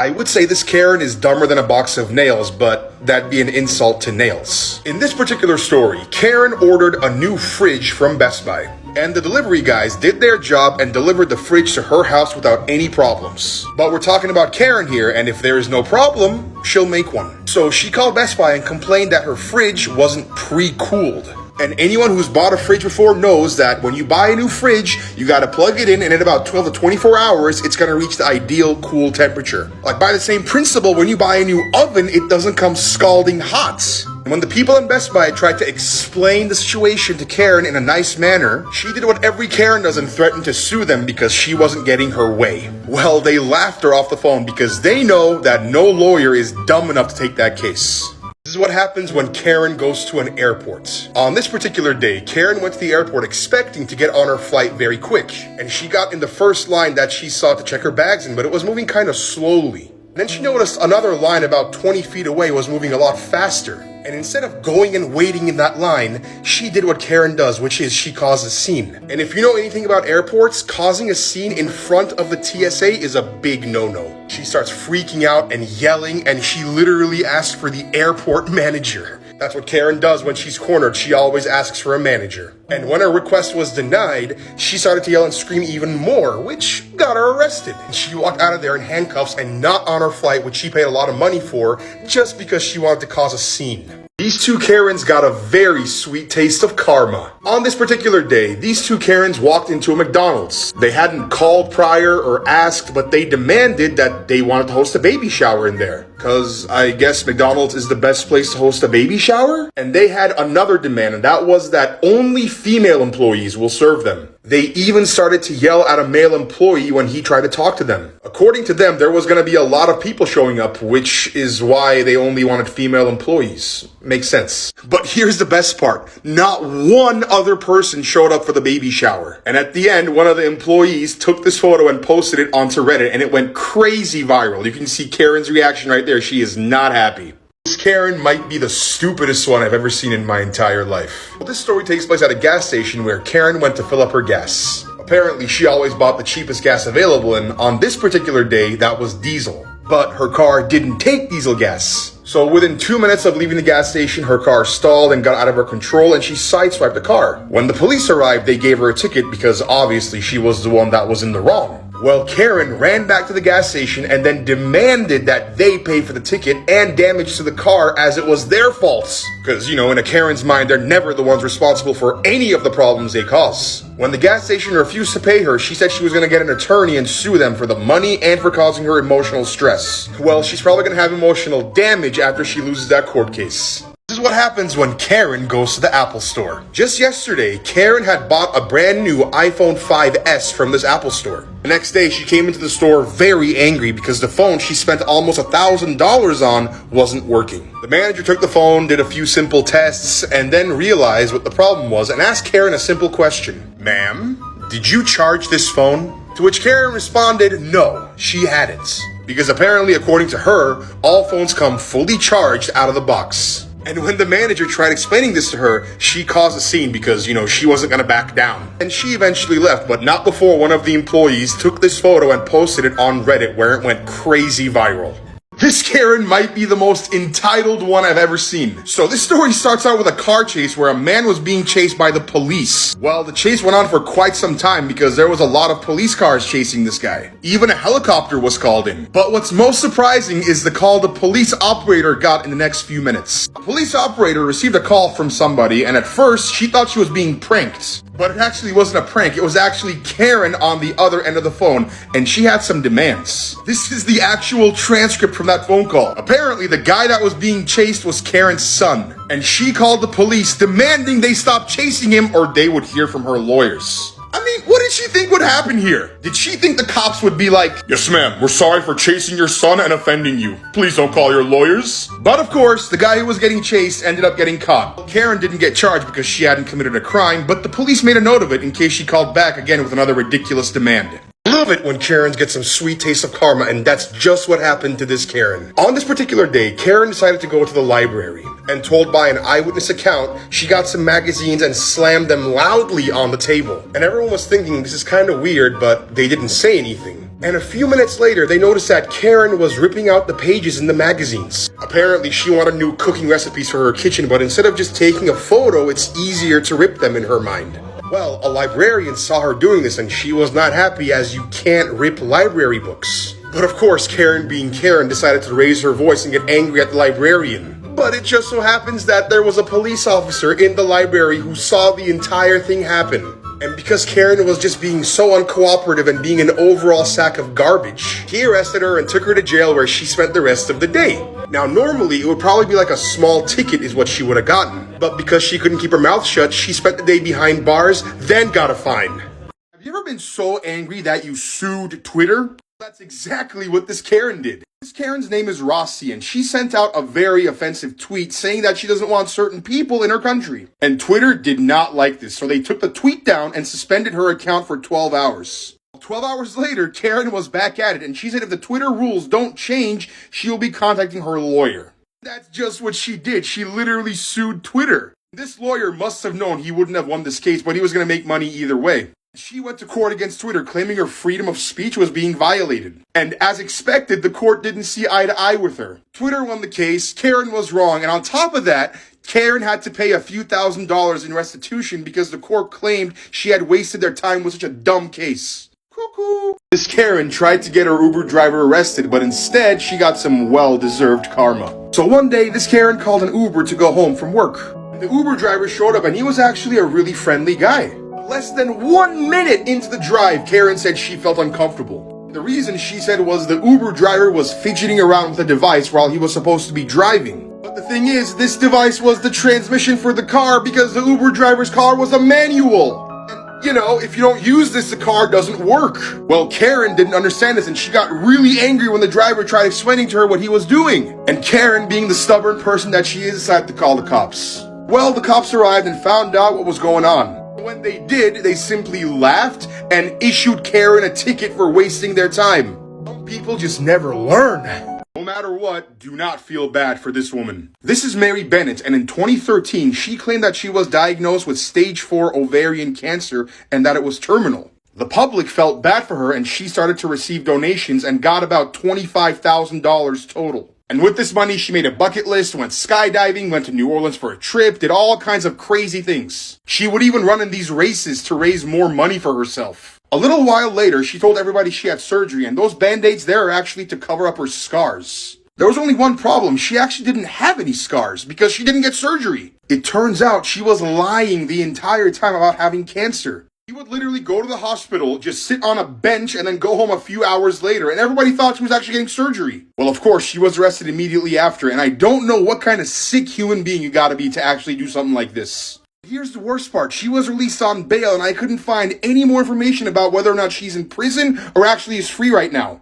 I would say this Karen is dumber than a box of nails, but that'd be an insult to nails. In this particular story, Karen ordered a new fridge from Best Buy, and the delivery guys did their job and delivered the fridge to her house without any problems. But we're talking about Karen here, and if there is no problem, she'll make one. So she called Best Buy and complained that her fridge wasn't pre-cooled. And anyone who's bought a fridge before knows that when you buy a new fridge, you gotta plug it in, and in about 12 to 24 hours, it's gonna reach the ideal cool temperature. Like by the same principle, when you buy a new oven, it doesn't come scalding hot. And when the people in Best Buy tried to explain the situation to Karen in a nice manner, she did what every Karen does and threatened to sue them because she wasn't getting her way. Well, they laughed her off the phone because they know that no lawyer is dumb enough to take that case. This is what happens when Karen goes to an airport. On this particular day, Karen went to the airport expecting to get on her flight very quick, and she got in the first line that she saw to check her bags in, but it was moving kind of slowly. Then she noticed another line about 20 feet away was moving a lot faster. And instead of going and waiting in that line, she did what Karen does, which is she caused a scene. And if you know anything about airports, causing a scene in front of the TSA is a big no-no. She starts freaking out and yelling, and she literally asks for the airport manager. That's what Karen does when she's cornered. She always asks for a manager. And when her request was denied, she started to yell and scream even more, which got her arrested. And she walked out of there in handcuffs and not on her flight, which she paid a lot of money for, just because she wanted to cause a scene. These two Karens got a very sweet taste of karma. On this particular day, these two Karens walked into a McDonald's. They hadn't called prior or asked, but they demanded that they wanted to host a baby shower in there. Cause I guess McDonald's is the best place to host a baby shower? And they had another demand, and that was that only female employees will serve them. They even started to yell at a male employee when he tried to talk to them. According to them, there was going to be a lot of people showing up, which is why they only wanted female employees. Makes sense. But here's the best part. Not one other person showed up for the baby shower. And at the end, one of the employees took this photo and posted it onto Reddit, and it went crazy viral. You can see Karen's reaction right there. She is not happy. This Karen might be the stupidest one I've ever seen in my entire life. Well, this story takes place at a gas station where Karen went to fill up her gas. Apparently, she always bought the cheapest gas available, and on this particular day, that was diesel. But her car didn't take diesel gas. So within 2 minutes of leaving the gas station, her car stalled and got out of her control, and she sideswiped the car. When the police arrived, they gave her a ticket because obviously she was the one that was in the wrong. Well, Karen ran back to the gas station and then demanded that they pay for the ticket and damage to the car as it was their fault. Because, you know, in a Karen's mind, they're never the ones responsible for any of the problems they cause. When the gas station refused to pay her, she said she was going to get an attorney and sue them for the money and for causing her emotional stress. Well, she's probably going to have emotional damage after she loses that court case. This is what happens when Karen goes to the Apple store. Just yesterday, Karen had bought a brand new iPhone 5S from this Apple store. The next day, she came into the store very angry because the phone she spent almost $1,000 on wasn't working. The manager took the phone, did a few simple tests, and then realized what the problem was and asked Karen a simple question. Ma'am, did you charge this phone? To which Karen responded, no, she hadn't. Because apparently, according to her, all phones come fully charged out of the box. And when the manager tried explaining this to her, she caused a scene because, you know, she wasn't going to back down. And she eventually left, but not before one of the employees took this photo and posted it on Reddit, where it went crazy viral. This Karen might be the most entitled one I've ever seen. So this story starts out with a car chase where a man was being chased by the police. Well, the chase went on for quite some time because there was a lot of police cars chasing this guy. Even a helicopter was called in. But what's most surprising is the call the police operator got in the next few minutes. A police operator received a call from somebody, and at first she thought she was being pranked. But it actually wasn't a prank. It was actually Karen on the other end of the phone, and she had some demands. This is the actual transcript from that phone call. Apparently, the guy that was being chased was Karen's son, and she called the police demanding they stop chasing him or they would hear from her lawyers. I mean, what did she think would happen here? Did she think the cops would be like, yes ma'am, we're sorry for chasing your son and offending you. Please don't call your lawyers. But of course, the guy who was getting chased ended up getting caught. Karen didn't get charged because she hadn't committed a crime, but the police made a note of it in case she called back again with another ridiculous demand. Love it when Karens get some sweet taste of karma, and that's just what happened to this Karen. On this particular day, Karen decided to go to the library, and told by an eyewitness account, she got some magazines and slammed them loudly on the table. And everyone was thinking this is kind of weird, but they didn't say anything. And a few minutes later, they noticed that Karen was ripping out the pages in the magazines. Apparently, she wanted new cooking recipes for her kitchen, but instead of just taking a photo, it's easier to rip them in her mind. Well, a librarian saw her doing this and she was not happy, as you can't rip library books. But of course, Karen being Karen decided to raise her voice and get angry at the librarian. But it just so happens that there was a police officer in the library who saw the entire thing happen. And because Karen was just being so uncooperative and being an overall sack of garbage, he arrested her and took her to jail, where she spent the rest of the day. Now, normally, it would probably be like a small ticket is what she would have gotten. But because she couldn't keep her mouth shut, she spent the day behind bars, then got a fine. Have you ever been so angry that you sued Twitter? That's exactly what this Karen did. This Karen's name is Rossi, and she sent out a very offensive tweet saying that she doesn't want certain people in her country. And Twitter did not like this, so they took the tweet down and suspended her account for 12 hours. 12 hours later, Karen was back at it, and she said if the Twitter rules don't change, she'll be contacting her lawyer. That's just what she did. She literally sued Twitter. This lawyer must have known he wouldn't have won this case, but he was going to make money either way. She went to court against Twitter, claiming her freedom of speech was being violated. And as expected, the court didn't see eye to eye with her. Twitter won the case, Karen was wrong, and on top of that, Karen had to pay a few $1,000s in restitution because the court claimed she had wasted their time with such a dumb case. Cuckoo! This Karen tried to get her Uber driver arrested, but instead, she got some well-deserved karma. So one day, this Karen called an Uber to go home from work. The Uber driver showed up, and he was actually a really friendly guy. Less than 1 minute into the drive, Karen said she felt uncomfortable. The reason, she said, was the Uber driver was fidgeting around with a device while he was supposed to be driving. But the thing is, this device was the transmission for the car because the Uber driver's car was a manual. And, you know, if you don't use this, the car doesn't work. Well, Karen didn't understand this, and she got really angry when the driver tried explaining to her what he was doing. And Karen, being the stubborn person that she is, decided to call the cops. Well, the cops arrived and found out what was going on. When they did, they simply laughed and issued Karen a ticket for wasting their time. Some people just never learn. No matter what, do not feel bad for this woman. This is Mary Bennett, and in 2013, she claimed that she was diagnosed with stage 4 ovarian cancer and that it was terminal. The public felt bad for her, and she started to receive donations and got about $25,000 total. And with this money, she made a bucket list, went skydiving, went to New Orleans for a trip, did all kinds of crazy things. She would even run in these races to raise more money for herself. A little while later, she told everybody she had surgery, and those band-aids there are actually to cover up her scars. There was only one problem. She actually didn't have any scars because she didn't get surgery. It turns out she was lying the entire time about having cancer. She would literally go to the hospital, just sit on a bench, and then go home a few hours later, and everybody thought she was actually getting surgery. Well, of course, she was arrested immediately after, and I don't know what kind of sick human being you gotta be to actually do something like this. Here's the worst part. She was released on bail, and I couldn't find any more information about whether or not she's in prison or actually is free right now.